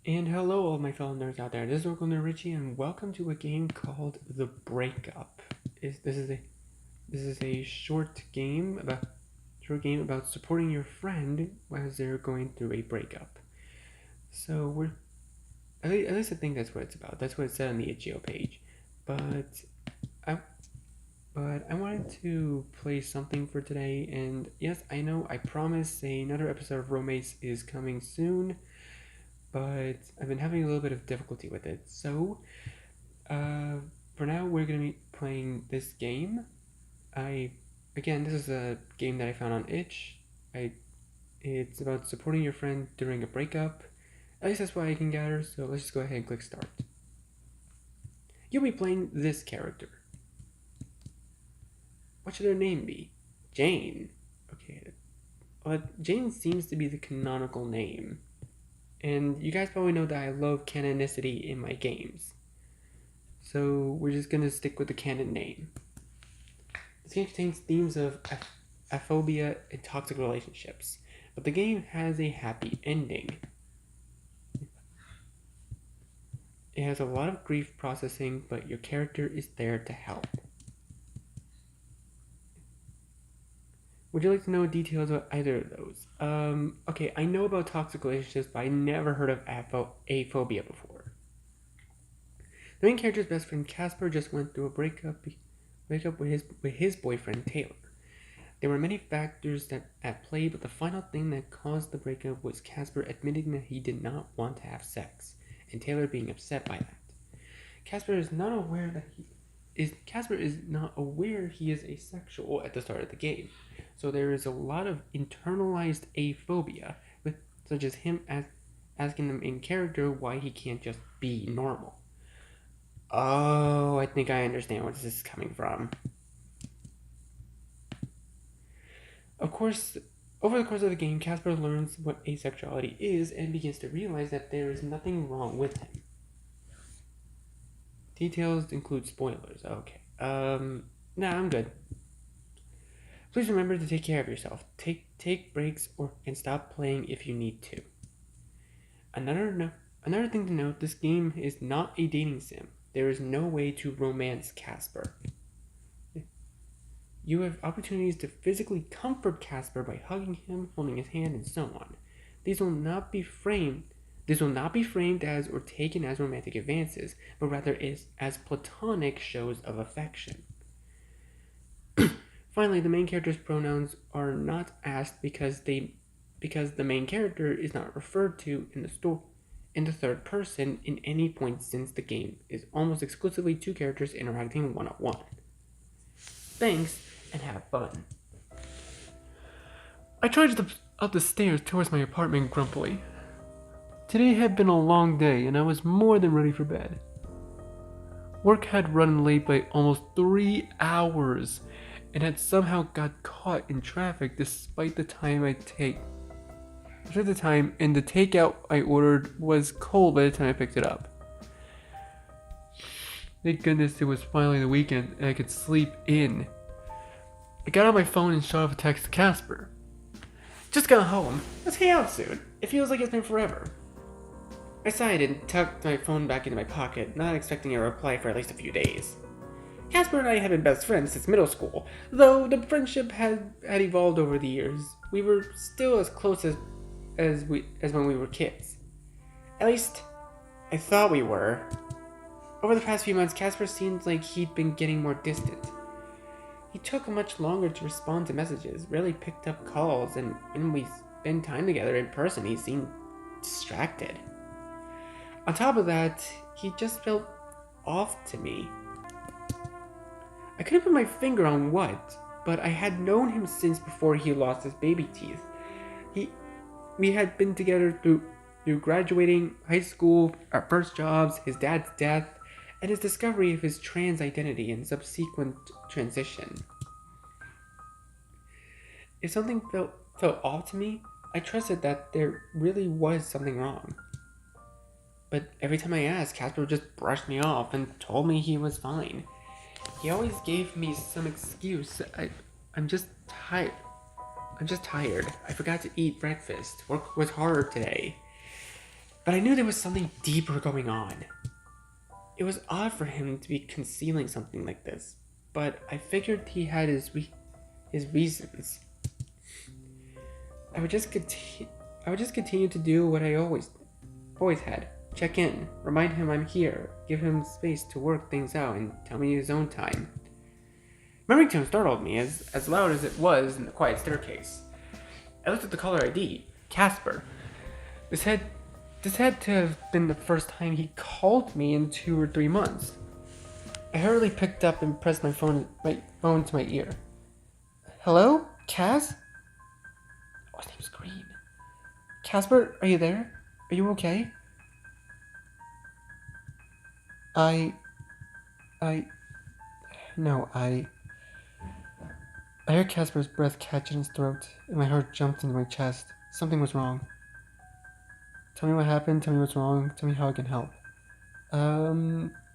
And hello, all my fellow nerds out there. This is Local Nerd Richie, and welcome to a game called The Breakup. This is a short game about supporting your friend as they're going through a breakup. So we're at least I think that's what it's about. That's what it said on the itch.io page. But I but I wanted to play something for today, and yes, I know I promised another episode of Romance is coming soon, but I've been having a little bit of difficulty with it. So, uh, for now, we're gonna be playing this game. This is a game that I found on itch. It's about supporting your friend during a breakup. At least that's what I can gather. So let's just go ahead and click start. You'll be playing this character. What should their name be? Jane. Okay. Jane seems to be the canonical name. And you guys probably know that I love canonicity in my games. So we're just gonna stick with the canon name. This game contains themes of aphobia and toxic relationships, but the game has a happy ending. It has a lot of grief processing, but your character is there to help. Would you like to know details about either of those? Okay, I know about toxic relationships, but I never heard of aphobia before. The main character's best friend Casper just went through a breakup with his boyfriend Taylor. There were many factors at play, but the final thing that caused the breakup was Casper admitting that he did not want to have sex, and Taylor being upset by that. Casper is not aware he is asexual at the start of the game, so there is a lot of internalized aphobia, such as him asking the main character why he can't just be normal. Oh, I think I understand where this is coming from. Of course, over the course of the game, Casper learns what asexuality is and begins to realize that there is nothing wrong with him. Details include spoilers. Okay. Nah, I'm good. Please remember to take care of yourself. Take breaks and stop playing if you need to. Another thing to note, this game is not a dating sim. There is no way to romance Casper. You have opportunities to physically comfort Casper by hugging him, holding his hand, and so on. These will not be framed as or taken as romantic advances, but rather as platonic shows of affection. Finally, the main character's pronouns are not asked because the main character is not referred to in the third person in any point, since the game is almost exclusively two characters interacting one-on-one. Thanks, and have fun. I trudged up the stairs towards my apartment grumpily. Today had been a long day, and I was more than ready for bed. Work had run late by almost 3 hours, and had somehow got caught in traffic despite the time and the takeout I ordered was cold by the time I picked it up. Thank goodness it was finally the weekend and I could sleep in. I got on my phone and shot off a text to Casper. Just got home. Let's hang out soon. It feels like it's been forever. I sighed and tucked my phone back into my pocket, not expecting a reply for at least a few days. Casper and I have been best friends since middle school, though the friendship had evolved over the years. We were still as close as when we were kids. At least, I thought we were. Over the past few months, Casper seemed like he'd been getting more distant. He took much longer to respond to messages, rarely picked up calls, and when we spent time together in person, he seemed distracted. On top of that, he just felt off to me. I couldn't put my finger on what, but I had known him since before he lost his baby teeth. We had been together through graduating, high school, our first jobs, his dad's death, and his discovery of his trans identity and subsequent transition. If something felt off to me, I trusted that there really was something wrong. But every time I asked, Casper just brushed me off and told me he was fine. He always gave me some excuse. I'm just tired. I forgot to eat breakfast. Work was hard today. But I knew there was something deeper going on. It was odd for him to be concealing something like this, but I figured he had his reasons. I would just continue to do what I always had. Check in, remind him I'm here, give him space to work things out, and tell me his own time. My ringtone startled me as loud as it was in the quiet staircase. I looked at the caller ID, Casper. This had to have been the first time he called me in 2 or 3 months. I hurriedly picked up and pressed my phone to my ear. Hello? Cas? Oh, his name's Green. Casper, are you there? Are you okay? No, I heard Casper's breath catch in his throat, and my heart jumped into my chest. Something was wrong. Tell me what happened, tell me what's wrong, tell me how I can help.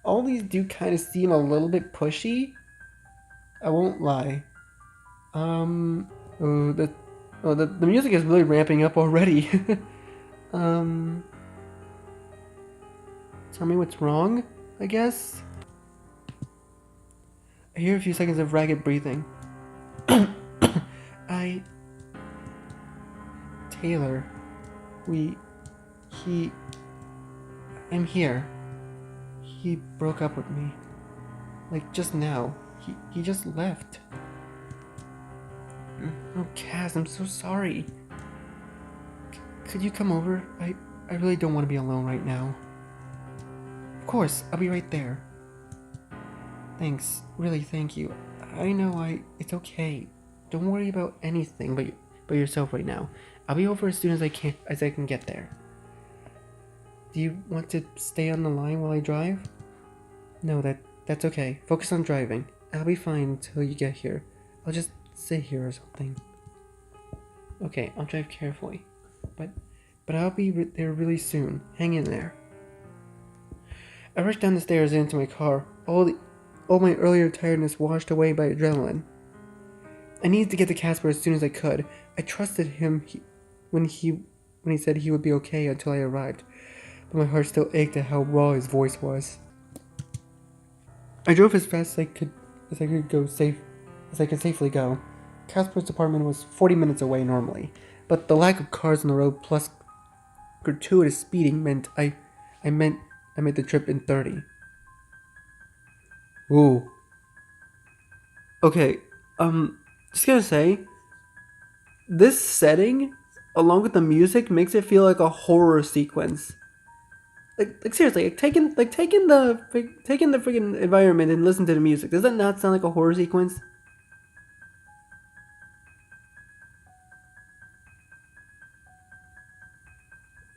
All these do kind of seem a little bit pushy. I won't lie. The music is really ramping up already. Tell me what's wrong, I guess? I hear a few seconds of ragged breathing. Taylor, I'm here. He broke up with me. Like, just now. He just left. Oh, Cass, I'm so sorry. Could you come over? I really don't want to be alone right now. Of course, I'll be right there. Thanks. Really, thank you. I know it's okay. Don't worry about anything but yourself right now. I'll be over as soon as I can get there. Do you want to stay on the line while I drive? No, that's okay. Focus on driving. I'll be fine until you get here. I'll just sit here or something. Okay, I'll drive carefully. But I'll be there really soon. Hang in there. I rushed down the stairs and into my car. All my earlier tiredness washed away by adrenaline. I needed to get to Casper as soon as I could. I trusted him when he said he would be okay until I arrived, but my heart still ached at how raw his voice was. I drove as fast as I could safely go. Casper's apartment was 40 minutes away normally, but the lack of cars on the road plus gratuitous speeding meant I made the trip in 30. Ooh. Okay, just gonna say, this setting, along with the music, makes it feel like a horror sequence. Like seriously, taking the freaking environment and listen to the music. Does that not sound like a horror sequence?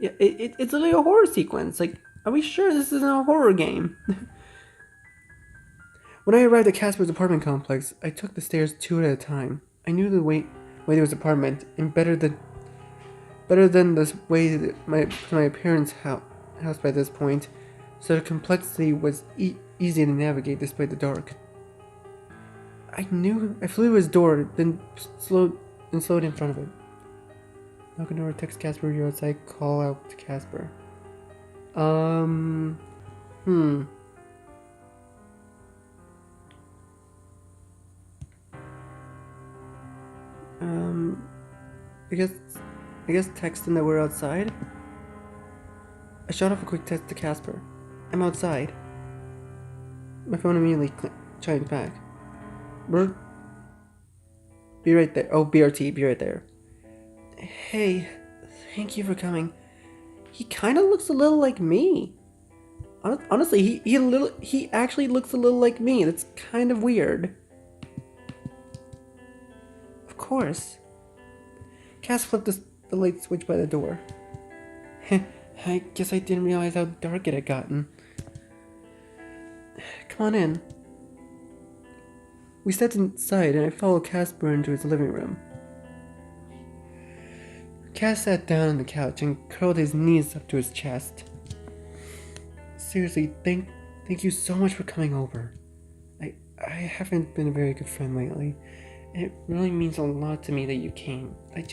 Yeah, it's literally a horror sequence. Like, are we sure this isn't a horror game? When I arrived at Casper's apartment complex, I took the stairs 2 at a time. I knew the way to his apartment, and better than this way to my appearance house by this point, so the complexity was easy to navigate despite the dark. I flew to his door, then slowed in front of it. Knock on the door, text Casper, you're outside, call out to Casper. I guess text him that we're outside. I shot off a quick text to Casper. I'm outside. My phone immediately chimed back. Be right there. Oh, BRT, be right there. Hey, thank you for coming. He kind of looks a little like me. Honestly, he actually looks a little like me. That's kind of weird. Of course. Cass flipped the light switch by the door. I guess I didn't realize how dark it had gotten. Come on in. We stepped inside and I followed Casper into his living room. Cass sat down on the couch and curled his knees up to his chest. Seriously, thank you so much for coming over. I haven't been a very good friend lately, and it really means a lot to me that you came. Let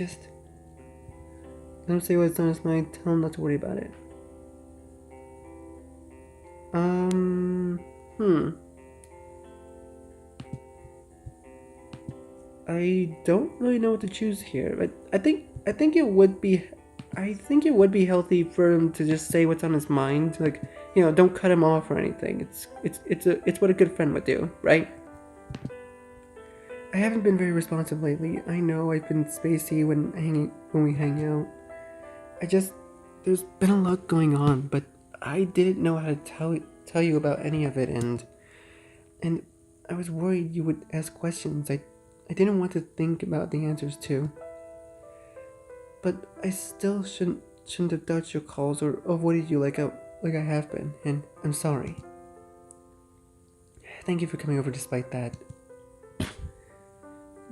him say what's on his mind, tell him not to worry about it. Hmm. I don't really know what to choose here, but I think it would be healthy for him to just say what's on his mind. Like, don't cut him off or anything. It's what a good friend would do, right? I haven't been very responsive lately. I know I've been spacey when we hang out. I just there's been a lot going on, but I didn't know how to tell you about any of it, and I was worried you would ask questions. I didn't want to think about the answers too. But I still shouldn't have dodged your calls or avoided you like I have been, and I'm sorry. Thank you for coming over despite that.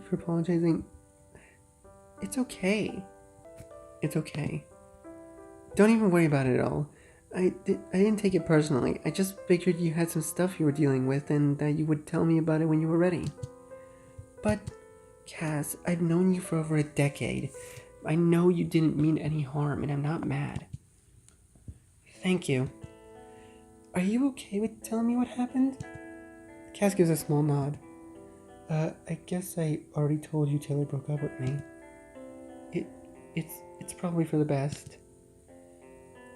For apologizing. It's okay. It's okay. Don't even worry about it at all. I didn't take it personally. I just figured you had some stuff you were dealing with and that you would tell me about it when you were ready. But, Cass, I've known you for over a decade. I know you didn't mean any harm, and I'm not mad. Thank you. Are you okay with telling me what happened? Cass gives a small nod. I guess I already told you Taylor broke up with me. It's probably for the best.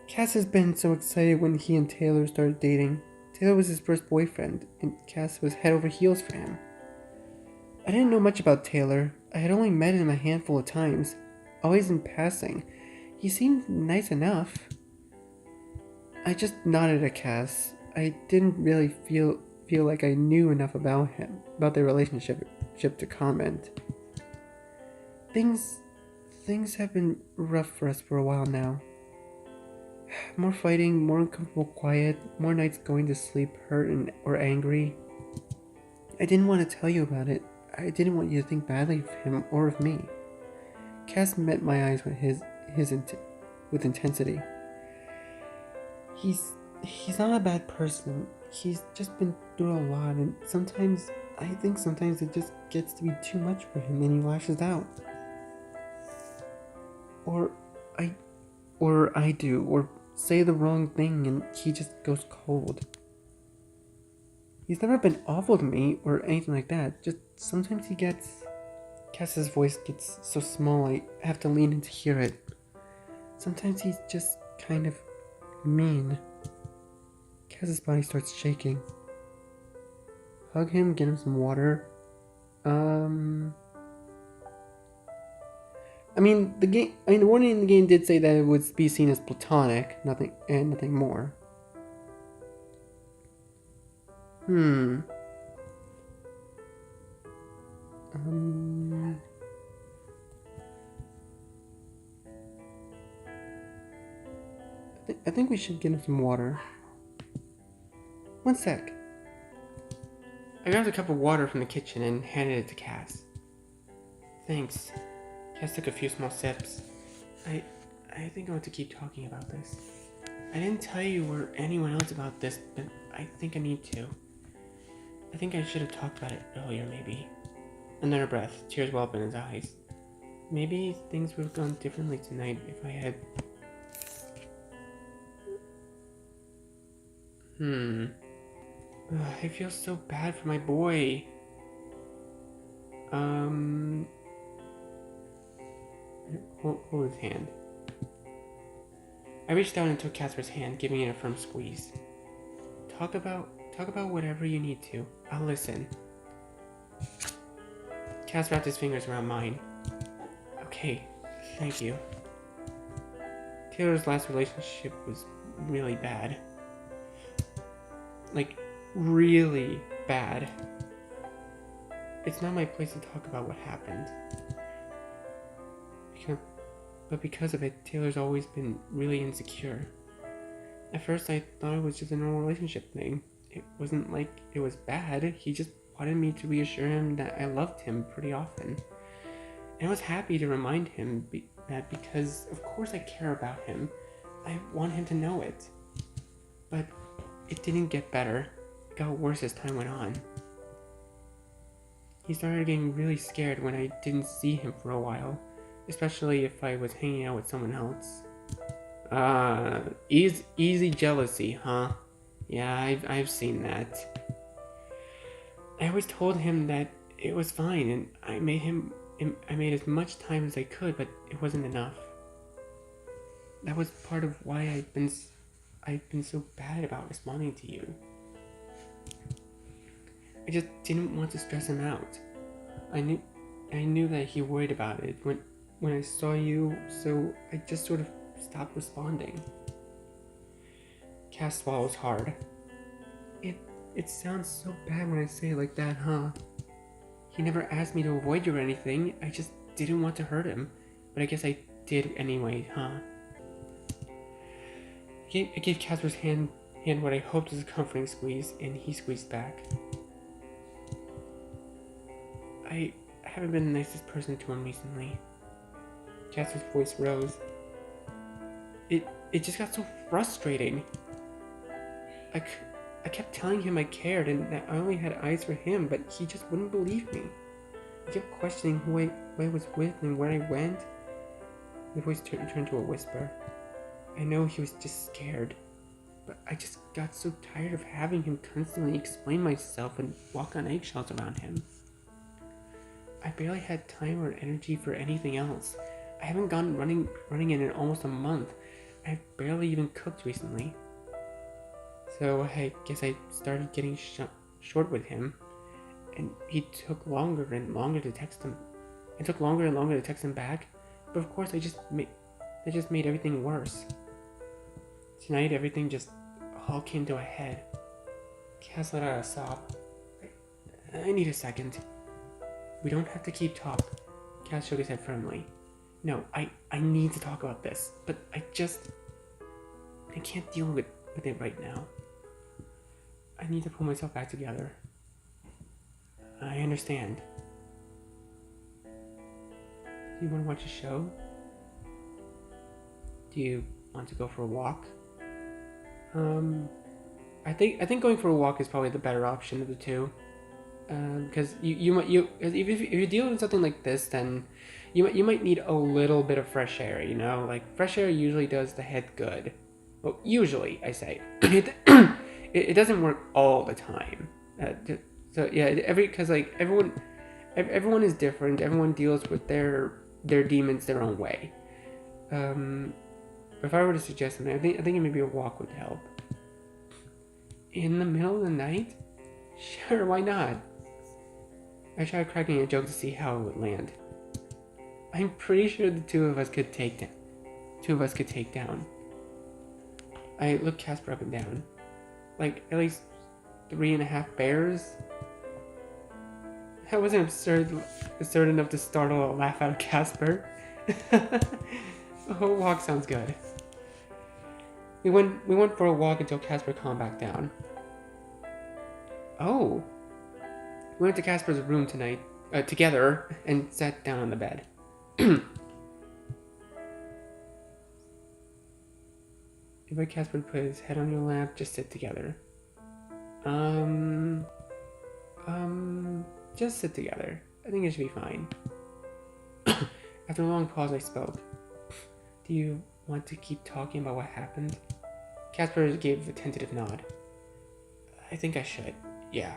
Cass has been so excited when he and Taylor started dating. Taylor was his first boyfriend, and Cass was head over heels for him. I didn't know much about Taylor. I had only met him a handful of times, always in passing. He seemed nice enough. I just nodded at Cass. I didn't really feel like I knew enough about their relationship to comment. Things have been rough for us for a while now. More fighting, more uncomfortable quiet, more nights going to sleep hurt or angry. I didn't want to tell you about it. I didn't want you to think badly of him or of me. Cass met my eyes with intensity. He's not a bad person. He's just been through a lot, and I think sometimes it just gets to be too much for him and he lashes out. Or I do, or say the wrong thing and he just goes cold. He's never been awful to me or anything like that, just sometimes Cass's voice gets so small I have to lean in to hear it. Sometimes he's just kind of mean. Cass's body starts shaking. Hug him, get him some water. The warning in the game did say that it would be seen as platonic, nothing more. I think we should get him some water. One sec. I grabbed a cup of water from the kitchen and handed it to Cass. Thanks. Cass took a few small sips. I think I want to keep talking about this. I didn't tell you or anyone else about this, but I think I need to. I think I should have talked about it earlier, maybe. Another breath, tears well up in his eyes. Maybe things would have gone differently tonight if I had... I feel so bad for my boy. Hold his hand. I reached down and took Casper's hand, giving it a firm squeeze. Talk about whatever you need to. I'll listen. Cas wrapped his fingers around mine. Okay, thank you. Taylor's last relationship was really bad. Like, really bad. It's not my place to talk about what happened. But because of it, Taylor's always been really insecure. At first I thought it was just a normal relationship thing. It wasn't like it was bad. He just wanted me to reassure him that I loved him pretty often. And I was happy to remind him that because of course I care about him. I want him to know it. But it didn't get better. It got worse as time went on. He started getting really scared when I didn't see him for a while. Especially if I was hanging out with someone else. Easy jealousy, huh? Yeah, I've seen that. I always told him that it was fine, and I made as much time as I could, but it wasn't enough. That was part of why I've been so bad about responding to you. I just didn't want to stress him out. I knew that he worried about it when I saw you, so I just sort of stopped responding. Cass swallows hard. It sounds so bad when I say it like that, huh? He never asked me to avoid you or anything. I just didn't want to hurt him, but I guess I did anyway, huh? I gave Casper's hand what I hoped was a comforting squeeze, and he squeezed back. I haven't been the nicest person to him recently. Casper's voice rose. It just got so frustrating. I kept telling him I cared and that I only had eyes for him, but he just wouldn't believe me. I kept questioning who I was with and where I went. The voice turned to a whisper. I know he was just scared, but I just got so tired of having him constantly explain myself and walk on eggshells around him. I barely had time or energy for anything else. I haven't gone running in almost a month. I've barely even cooked recently. So I guess I started getting short with him, and he took longer and longer to text him. It took longer and longer to text him back, but of course that just made everything worse. Tonight everything just all came to a head. Cass let out a sob. I need a second. We don't have to keep talk. Cass shook his head firmly. No, I need to talk about this, but I can't deal with it right now. I need to pull myself back together. I understand. Do you want to watch a show? Do you want to go for a walk? I think going for a walk is probably the better option of the two. Because if you're dealing with something like this, then you might need a little bit of fresh air. You know, like fresh air usually does the head good. Well, usually I say it doesn't work all the time. So yeah, because like everyone is different. Everyone deals with their demons their own way. If I were to suggest something, I think maybe a walk would help. In the middle of the night? Sure, why not? I tried cracking a joke to see how it would land. I'm pretty sure the two of us could take down. I looked Casper up and down. Like, at least 3.5 bears? That wasn't absurd enough to startle a laugh out of Casper. The whole walk sounds good. We went for a walk until Casper calmed back down. Oh. We went to Casper's room tonight, together, and sat down on the bed. Invite Casper to put his head on your lap, just sit together. Just sit together. I think it should be fine. After a long pause, I spoke. Do you want to keep talking about what happened? Casper gave a tentative nod. I think I should. Yeah.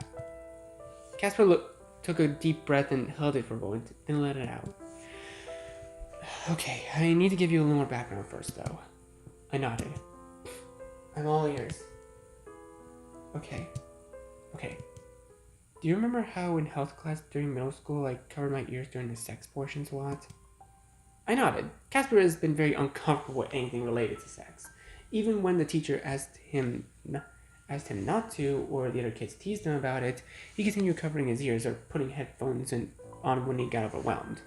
Casper took a deep breath and held it for a moment, then let it out. Okay, I need to give you a little more background first, though. I nodded. I'm all ears. Okay. Do you remember how in health class during middle school I covered my ears during the sex portions a lot? I nodded. Casper has been very uncomfortable with anything related to sex. Even when the teacher asked him not to, or the other kids teased him about it, he continued covering his ears or putting headphones on when he got overwhelmed.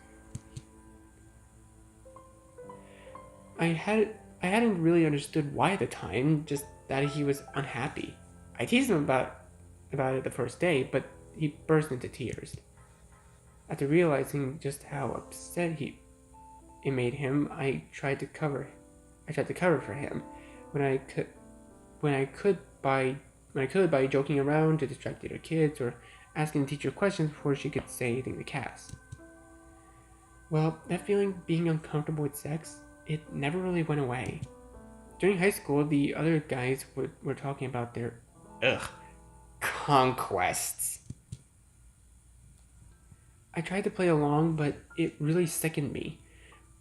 I hadn't really understood why at the time, just that he was unhappy. I teased him about it the first day, but he burst into tears. After realizing just how upset it made him, I tried to cover for him when I could by joking around to distract the other kids or asking the teacher questions before she could say anything to Cass. Well, that feeling being uncomfortable with sex, it never really went away. During high school, the other guys were talking about their Ugh. Conquests. I tried to play along, but it really sickened me.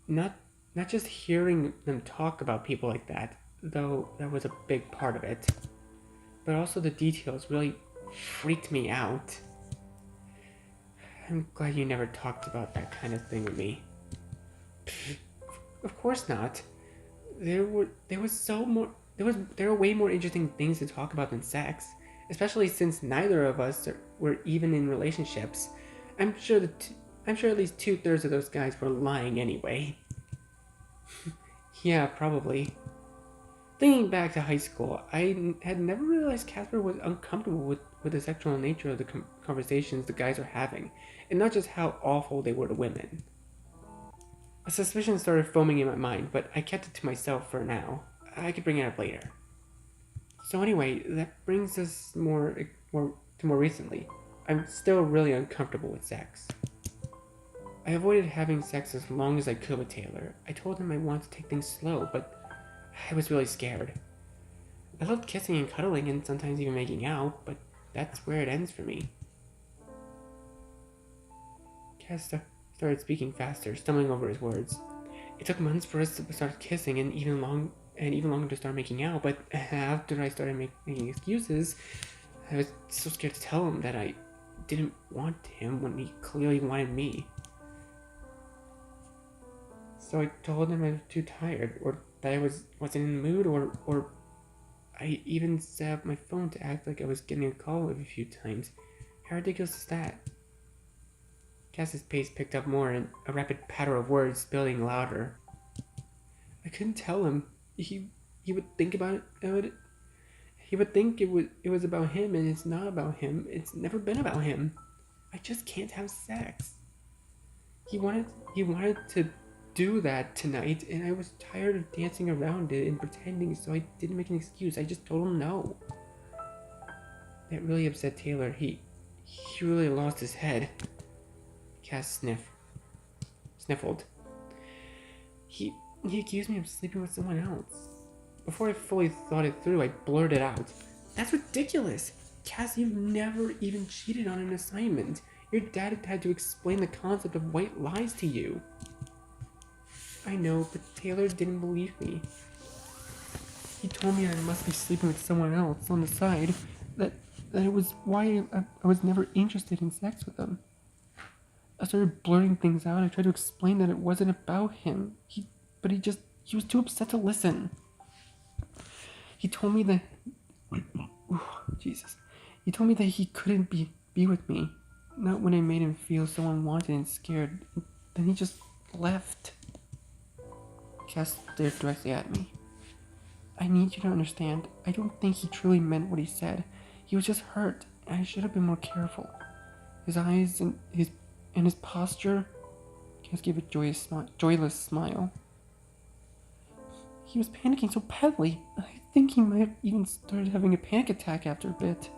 Not not just hearing them talk about people like that, though that was a big part of it, but also the details really freaked me out. I'm glad you never talked about that kind of thing with me. Of course not. There was so more there were way more interesting things to talk about than sex, especially since neither of us were even in relationships. I'm sure I'm sure at least 2/3 of those guys were lying anyway. Yeah, probably. Thinking back to high school, had never realized Casper was uncomfortable with the sexual nature of the conversations the guys were having, and not just how awful they were to women. A suspicion started foaming in my mind, but I kept it to myself for now. I could bring it up later. So anyway, that brings us more recently. I'm still really uncomfortable with sex. I avoided having sex as long as I could with Taylor. I told him I wanted to take things slow, but I was really scared. I loved kissing and cuddling and sometimes even making out, but that's where it ends for me. Cass started speaking faster, stumbling over his words. It took months for us to start kissing and even longer to start making out, but after I started making excuses, I was so scared to tell him that I didn't want him when he clearly wanted me. So I told him I was too tired, or that I wasn't in the mood, or I even set up my phone to act like I was getting a call a few times. How ridiculous is that? Cass's pace picked up more, and a rapid patter of words building louder. I couldn't tell him. He would think about it. He would think it was about him, and it's not about him. It's never been about him. I just can't have sex. He wanted to do that tonight, and I was tired of dancing around it and pretending, so I didn't make an excuse. I just told him no. That really upset Taylor. He really lost his head. Cass sniffled. He accused me of sleeping with someone else. Before I fully thought it through, I blurted out, "That's ridiculous! Cass, you've never even cheated on an assignment. Your dad had to explain the concept of white lies to you." I know, but Taylor didn't believe me. He told me I must be sleeping with someone else on the side, that it was why I was never interested in sex with him. I started blurting things out. I tried to explain that it wasn't about him. But he was too upset to listen. He told me that, Jesus. He told me that he couldn't be with me. Not when I made him feel so unwanted and scared. Then he just left. Cass stared directly at me. I need you to understand. I don't think he truly meant what he said. He was just hurt, and I should have been more careful. His eyes and his posture. Cass gave a joyless smile. He was panicking so badly. I think he might have even started having a panic attack after a bit.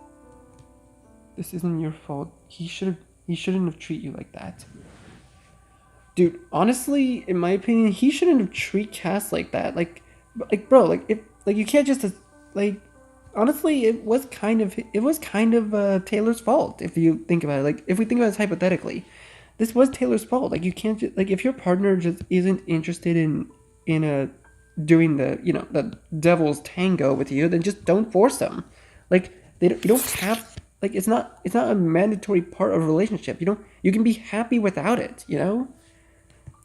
This isn't your fault. He shouldn't have treated you like that. Dude, honestly, in my opinion, he shouldn't have treated Cass like that. Bro, you can't just honestly, it was kind of Taylor's fault if you think about it. If we think about this hypothetically, this was Taylor's fault. You can't just, if your partner just isn't interested in doing the devil's tango with you, then just don't force them. You don't have, it's not a mandatory part of a relationship. You can be happy without it.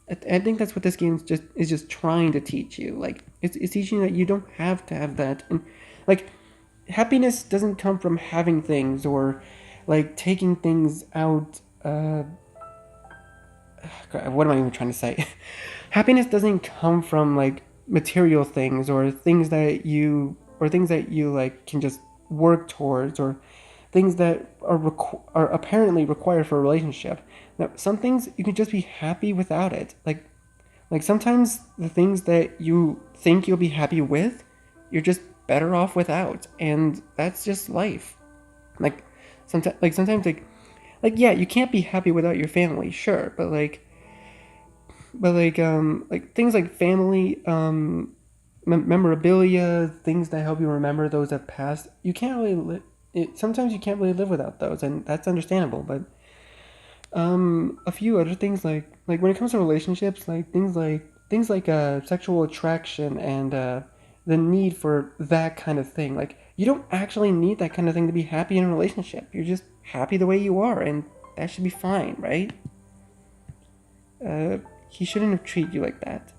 I think that's what this game is just trying to teach you. It's teaching that you don't have to have that, and happiness doesn't come from having things or taking things out. What am I even trying to say? Happiness doesn't come from material things or things that you can just work towards, or things that are apparently required for a relationship. Now, some things you can just be happy without it. Sometimes the things that you think you'll be happy with, you're just better off without, and that's just life. Sometimes yeah, you can't be happy without your family, sure, but things like family, memorabilia, things that help you remember those that passed. You can't really sometimes you can't really live without those, and that's understandable. But a few other things like when it comes to relationships, like things like sexual attraction and the need for that kind of thing. Like you don't actually need that kind of thing to be happy in a relationship. You're just happy the way you are, and that should be fine, right? He shouldn't have treated you like that.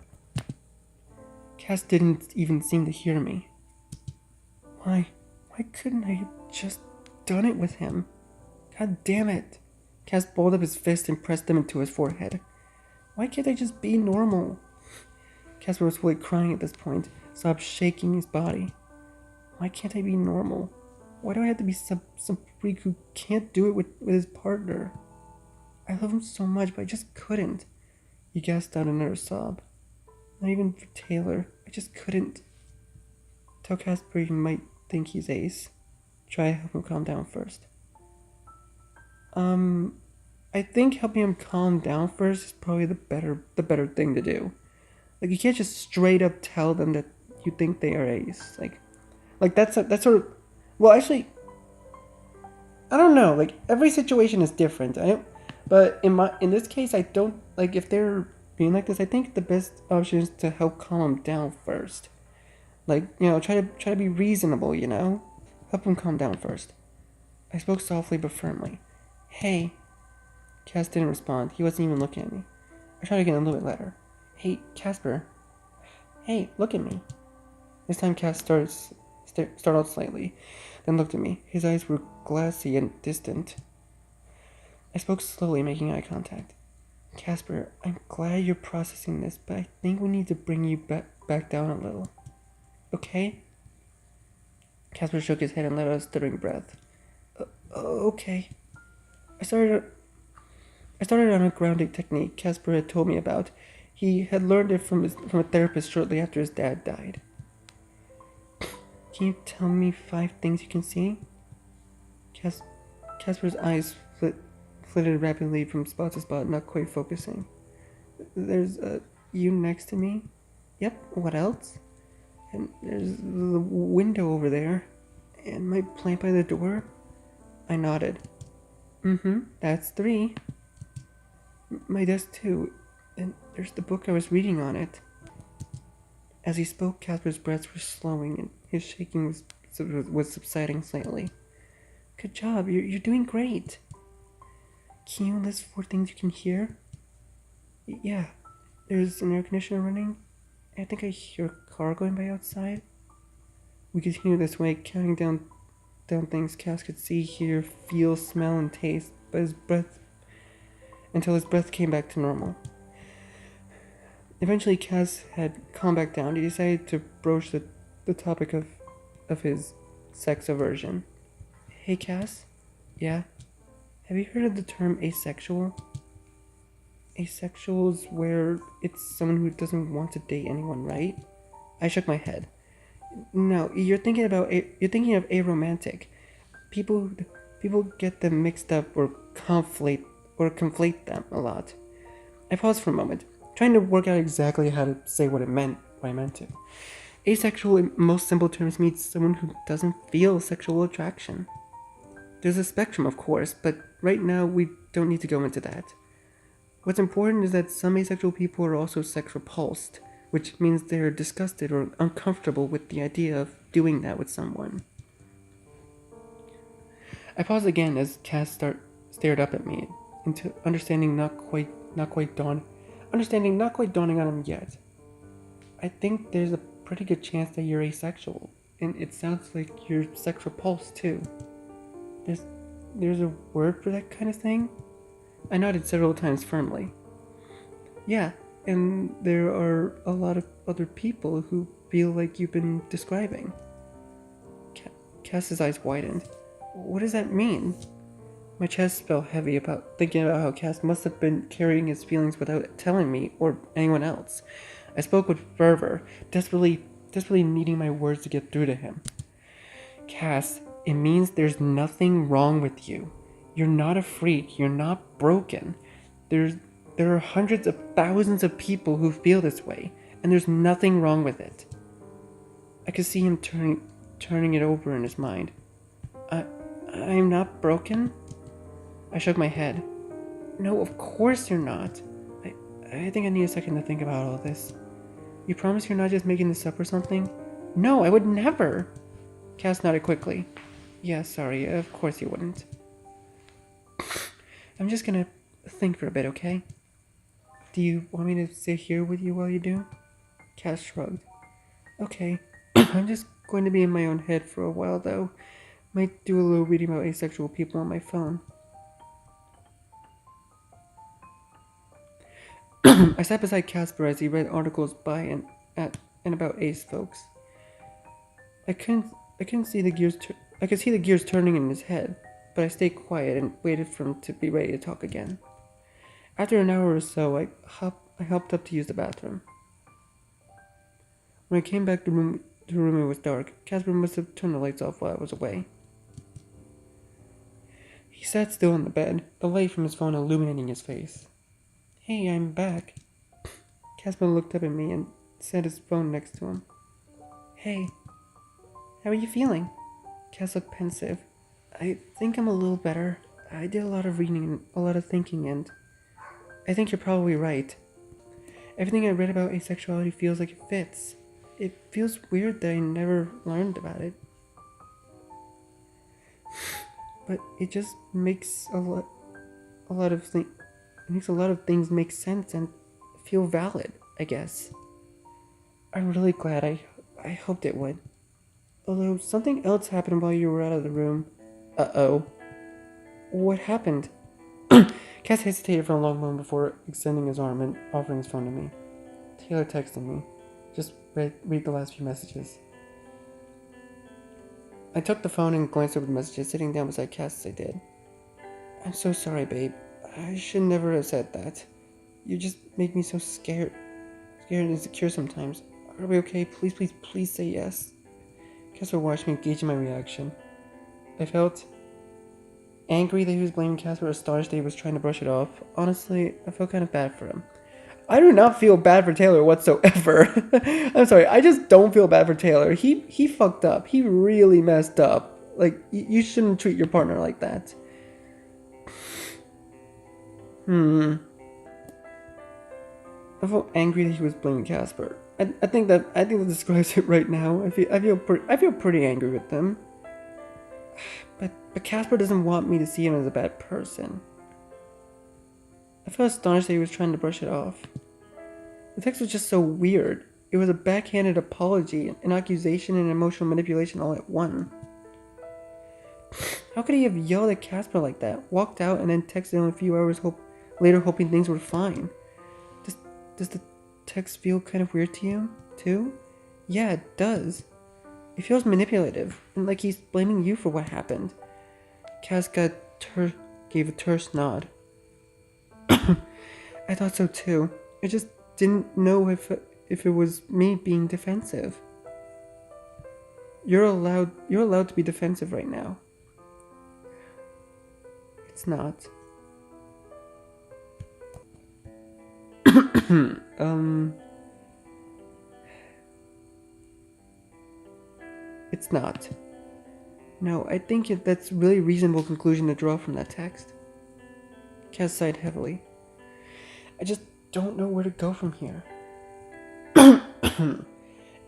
Cass didn't even seem to hear me. Why couldn't I have just done it with him? God damn it. Cass balled up his fist and pressed them into his forehead. Why can't I just be normal? Casper was fully crying at this point, sobbed shaking his body. Why can't I be normal? Why do I have to be some freak who can't do it with his partner? I love him so much, but I just couldn't. He gasped out another sob. Not even for Taylor. I just couldn't. Tell Casper he might think he's ace. Try to help him calm down first. I think helping him calm down first is probably the better thing to do. Like you can't just straight up tell them that you think they are ace. Like that's sort of. Well, actually, I don't know. Like every situation is different. But in this case, I don't like if they're being like this. I think the best option is to help calm them down first. Like try to be reasonable. Help him calm down first. I spoke softly but firmly. Hey. Cass didn't respond. He wasn't even looking at me. I tried again a little bit louder. Hey, Casper. Hey, look at me. This time Cass startled slightly, then looked at me. His eyes were glassy and distant. I spoke slowly, making eye contact. Casper, I'm glad you're processing this, but I think we need to bring you back down a little. Okay? Casper shook his head and let out a stuttering breath. Okay. I started on a grounding technique Casper had told me about. He had learned it from a therapist shortly after his dad died. Can you tell me 5 things you can see? Casper's eyes flitted rapidly from spot to spot, not quite focusing. There's you next to me. Yep, what else? And there's the window over there. And my plant by the door. I nodded. That's 3. My desk too. And there's the book I was reading on it. As he spoke, Casper's breaths were slowing and his shaking was subsiding slightly. Good job, you're doing great. Can you list 4 things you can hear? Yeah, there's an air conditioner running. I think I hear a car going by outside. We continued this way, counting down things Cass could see, hear, feel, smell, and taste, until his breath came back to normal. Eventually, Cass had calmed back down. He decided to broach the topic of his sex aversion. Hey, Cass? Yeah? Have you heard of the term asexual? Asexual is where it's someone who doesn't want to date anyone, right? I shook my head. No, you're thinking of aromantic. People get them mixed up or conflate them a lot. I paused for a moment, trying to work out exactly how to say what I meant to. Asexual in most simple terms means someone who doesn't feel sexual attraction. There's a spectrum, of course, but right now we don't need to go into that. What's important is that some asexual people are also sex repulsed, which means they're disgusted or uncomfortable with the idea of doing that with someone. I paused again as Cass stared up at me, into understanding not quite dawning on him yet. I think there's a pretty good chance that you're asexual, and it sounds like you're sex repulsed too. There's a word for that kind of thing? I nodded several times firmly. Yeah, and there are a lot of other people who feel like you've been describing. Cass's eyes widened. What does that mean? My chest felt heavy thinking about how Cass must have been carrying his feelings without telling me or anyone else. I spoke with fervor, desperately needing my words to get through to him. Cass, it means there's nothing wrong with you. You're not a freak. You're not broken. There are hundreds of thousands of people who feel this way, and there's nothing wrong with it. I could see him turning it over in his mind. I'm not broken? I shook my head. No, of course you're not. I think I need a second to think about all this. You promise you're not just making this up or something? No, I would never. Cass nodded quickly. Yeah, sorry, of course you wouldn't. I'm just gonna think for a bit, okay? Do you want me to sit here with you while you do? Cass shrugged. Okay, I'm just going to be in my own head for a while though. Might do a little reading about asexual people on my phone. I sat beside Casper as he read articles by and about ace folks. I couldn't see the gears. I could see the gears turning in his head, but I stayed quiet and waited for him to be ready to talk again. After an hour or so, I hopped up to use the bathroom. When I came back to the room, it was dark. Casper must have turned the lights off while I was away. He sat still on the bed, the light from his phone illuminating his face. Hey, I'm back. Casper looked up at me and set his phone next to him. Hey, how are you feeling? Cass looked pensive. I think I'm a little better. I did a lot of reading and a lot of thinking, and I think you're probably right. Everything I read about asexuality feels like it fits. It feels weird that I never learned about it. But it just makes a lot of things make sense and feel valid, I guess. I'm really glad. I hoped it would. Although something else happened while you were out of the room. Uh-oh. What happened? Cass hesitated for a long moment before extending his arm and offering his phone to me. Taylor texted me. Just read the last few messages. I took the phone and glanced over the messages, sitting down beside Cass as I did. I'm so sorry, babe. I should never have said that. You just make me so scared and insecure sometimes. Are we okay? Please say yes. Casper watched me, gauging my reaction. I felt angry that he was blaming Casper, astonished that he was trying to brush it off. Honestly, I felt kind of bad for him. I do not feel bad for Taylor whatsoever. I'm sorry, I just don't feel bad for Taylor. He fucked up. He really messed up. Like, you shouldn't treat your partner like that. I felt angry that he was blaming Casper. I think that describes it right now. I feel pretty angry with them. But Casper doesn't want me to see him as a bad person. I felt astonished that he was trying to brush it off. The text was just so weird. It was a backhanded apology, an accusation, and emotional manipulation all at one. How could he have yelled at Casper like that, walked out, and then texted him a few hours later hoping things were fine? Does the text feel kind of weird to you, too? Yeah, it does. It feels manipulative, and like he's blaming you for what happened. Cass gave a terse nod. I thought so too. I just didn't know if it was me being defensive. You're allowed to be defensive right now. It's not. It's not. No, I think that's a really reasonable conclusion to draw from that text. Cass sighed heavily. I just don't know where to go from here.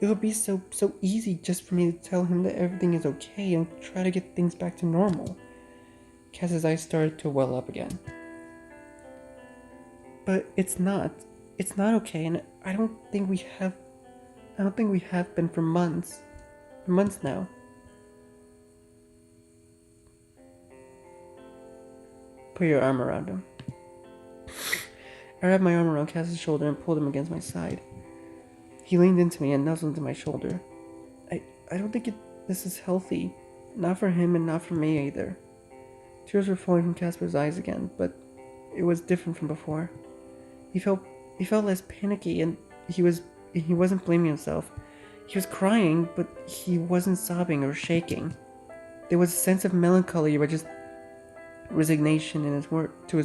It would be so easy just for me to tell him that everything is okay and try to get things back to normal. Cass's eyes started to well up again. But it's not. It's not okay, and I don't think we have been for months. For months now. Put your arm around him. I wrapped my arm around Cass's shoulder and pulled him against my side. He leaned into me and nuzzled into my shoulder. I don't think this is healthy. Not for him and not for me either. Tears were falling from Casper's eyes again, but it was different from before. He felt less panicky, and he wasn't blaming himself. He was crying, but he wasn't sobbing or shaking. There was a sense of melancholy, but just resignation in his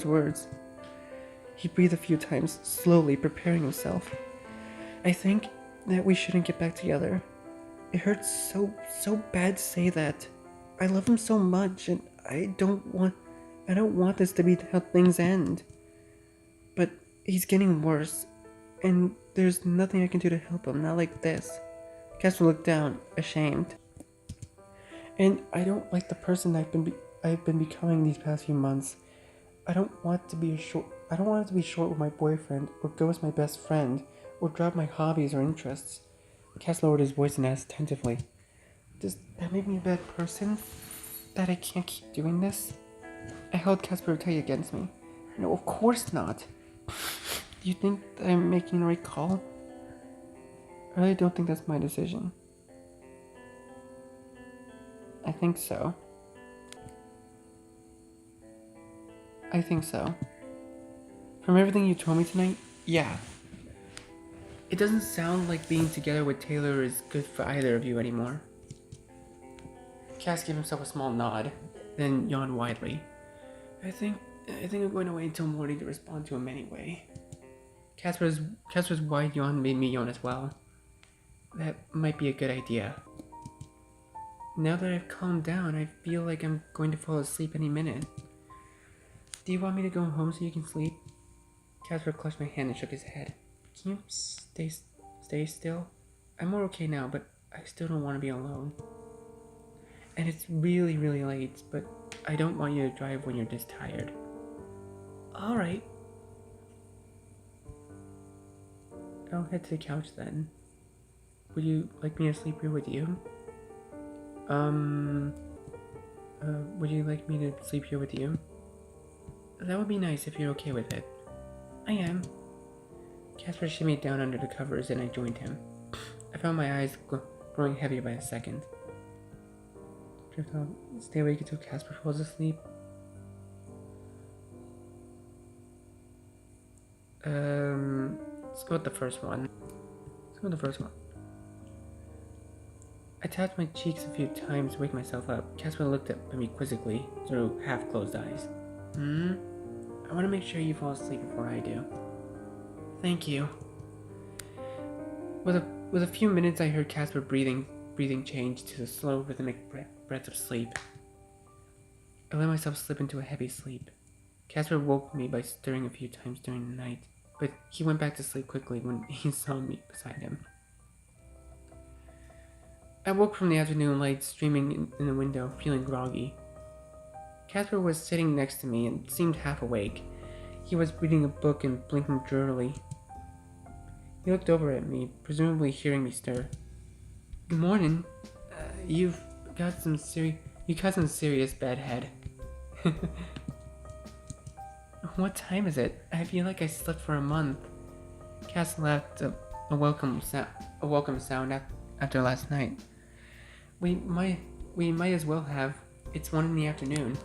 words. He breathed a few times, slowly preparing himself. I think that we shouldn't get back together. It hurts so bad to say that. I love him so much, and I don't want this to be how things end. But he's getting worse, and there's nothing I can do to help him, not like this. Casper looked down, ashamed. And I don't like the person I've been becoming these past few months. I don't want to be short with my boyfriend, or go as my best friend, or drop my hobbies or interests. Cass lowered his voice and asked attentively, "Does that make me a bad person? That I can't keep doing this?" I held Casper tight against me. "No, of course not. Do you think that I'm making the right call? I really don't think that's my decision." I think so. I think so. From everything you told me tonight, yeah. It doesn't sound like being together with Taylor is good for either of you anymore. Cass gave himself a small nod, then yawned widely. I think I'm going to wait until morning to respond to him anyway. Casper's wide yawn made me yawn as well. That might be a good idea. Now that I've calmed down, I feel like I'm going to fall asleep any minute. Do you want me to go home so you can sleep? Casper clutched my hand and shook his head. Can you stay still? I'm more okay now, but I still don't want to be alone. And it's really, really late, but I don't want you to drive when you're this tired. Alright. I'll head to the couch then. Would you like me to sleep here with you? Would you like me to sleep here with you? That would be nice if you're okay with it. I am. Casper shimmied down under the covers and I joined him. I found my eyes growing heavier by the second. Drift off, stay awake until Casper falls asleep. Let's go with the first one. I tapped my cheeks a few times to wake myself up. Casper looked at me quizzically through half-closed eyes. I want to make sure you fall asleep before I do. Thank you. With a few minutes, I heard Casper breathing change to the slow, rhythmic breaths of sleep. I let myself slip into a heavy sleep. Casper woke me by stirring a few times during the night, but he went back to sleep quickly when he saw me beside him. I woke from the afternoon light streaming in the window, feeling groggy. Casper was sitting next to me and seemed half awake. He was reading a book and blinking drearily. He looked over at me, presumably hearing me stir. Good morning. You got some serious bad head. What time is it? I feel like I slept for a month. Cass laughed a welcome sound after last night. We might as well have. It's 1 in the afternoon.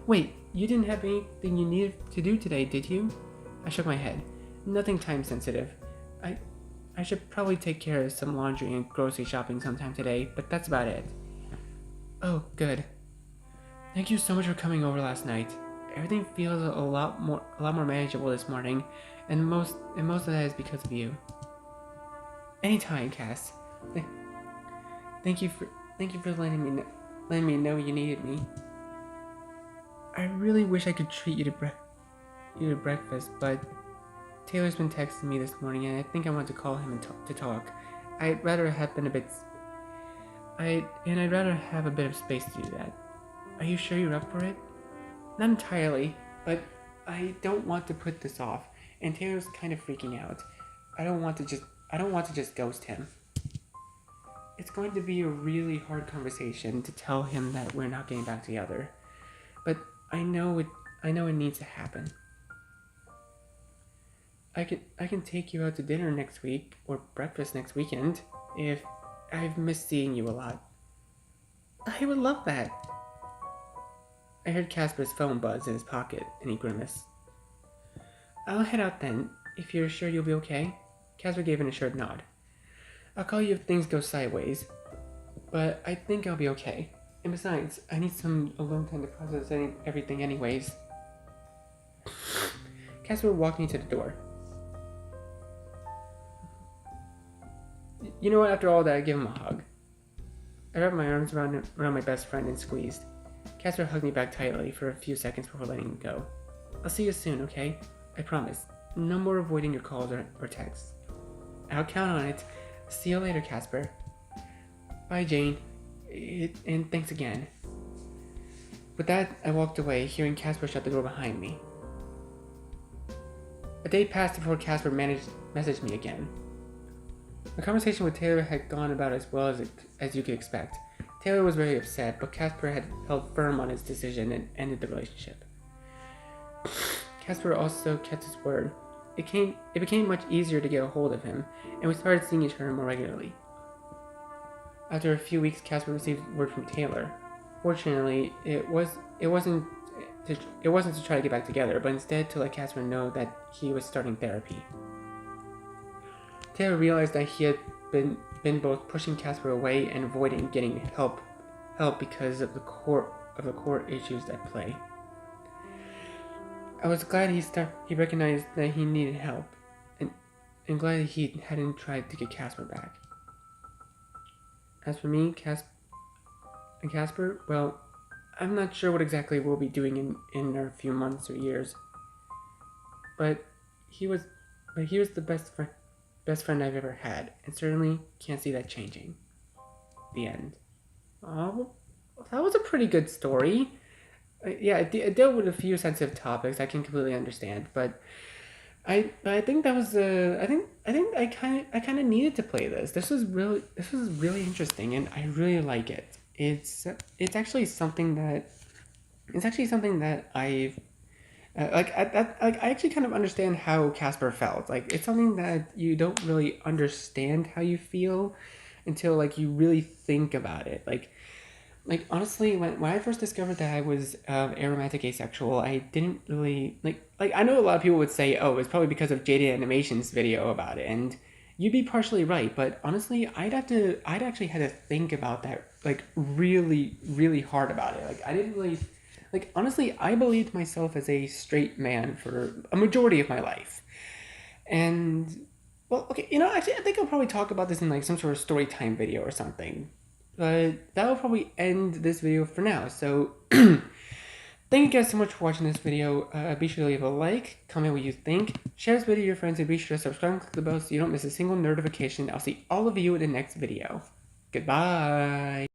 Wait, you didn't have anything you needed to do today, did you? I shook my head. Nothing time sensitive. I should probably take care of some laundry and grocery shopping sometime today, but that's about it. Oh, good. Thank you so much for coming over last night. Everything feels a lot more manageable this morning, and most of that is because of you. Anytime, Cass. Thank you for letting me know you needed me. I really wish I could treat you to breakfast, but Taylor's been texting me this morning, and I think I want to call him to talk. I'd rather have a bit of space to do that. Are you sure you're up for it? Not entirely, but I don't want to put this off, and Taylor's kind of freaking out. I don't want to just ghost him. It's going to be a really hard conversation to tell him that we're not getting back together, but I know it needs to happen. I can take you out to dinner next week or breakfast next weekend if I've missed seeing you a lot. I would love that. I heard Casper's phone buzz in his pocket and he grimaced. I'll head out then, if you're sure you'll be okay. Casper gave an assured nod. I'll call you if things go sideways, but I think I'll be okay. And besides, I need some alone time to process everything anyways. Casper walked me to the door. You know what? After all that, I give him a hug. I wrapped my arms around my best friend and squeezed. Casper hugged me back tightly for a few seconds before letting me go. I'll see you soon, okay? I promise. No more avoiding your calls or texts. I'll count on it. See you later, Casper. Bye, Jane. And thanks again. With that, I walked away, hearing Casper shut the door behind me. A day passed before Casper messaged me again. The conversation with Taylor had gone about as well as you could expect. Taylor was very upset, but Casper had held firm on his decision and ended the relationship. Casper also kept his word. It became much easier to get a hold of him, and we started seeing each other more regularly. After a few weeks, Casper received word from Taylor. Fortunately, it wasn't to try to get back together, but instead to let Casper know that he was starting therapy. Taylor realized that he had been both pushing Casper away and avoiding getting help because of the core issues at play. I was glad he recognized that he needed help, and glad that he hadn't tried to get Casper back. As for me, Casper, well, I'm not sure what exactly we'll be doing in a few months or years. But he was the best friend I've ever had, and certainly can't see that changing. The end. Oh, that was a pretty good story. Yeah, it dealt with a few sensitive topics. I can completely understand, but I think that was I think I kind of needed to play this. This was really interesting, and I really like it. It's actually something that I've I actually kind of understand how Casper felt. Like, it's something that you don't really understand how you feel until like you really think about it. Like honestly, when I first discovered that I was aromantic asexual, I didn't really like I know a lot of people would say, oh, it's probably because of Jaded Animation's video about it, and you'd be partially right, but honestly, I'd actually had to think about that like really, really hard about it. Like, I didn't really honestly, I believed myself as a straight man for a majority of my life. And well, okay, actually I think I'll probably talk about this in like some sort of story time video or something. But that will probably end this video for now. So, thank you guys so much for watching this video. Be sure to leave a like, comment what you think, share this video with your friends, and be sure to subscribe and click the bell so you don't miss a single notification. I'll see all of you in the next video. Goodbye!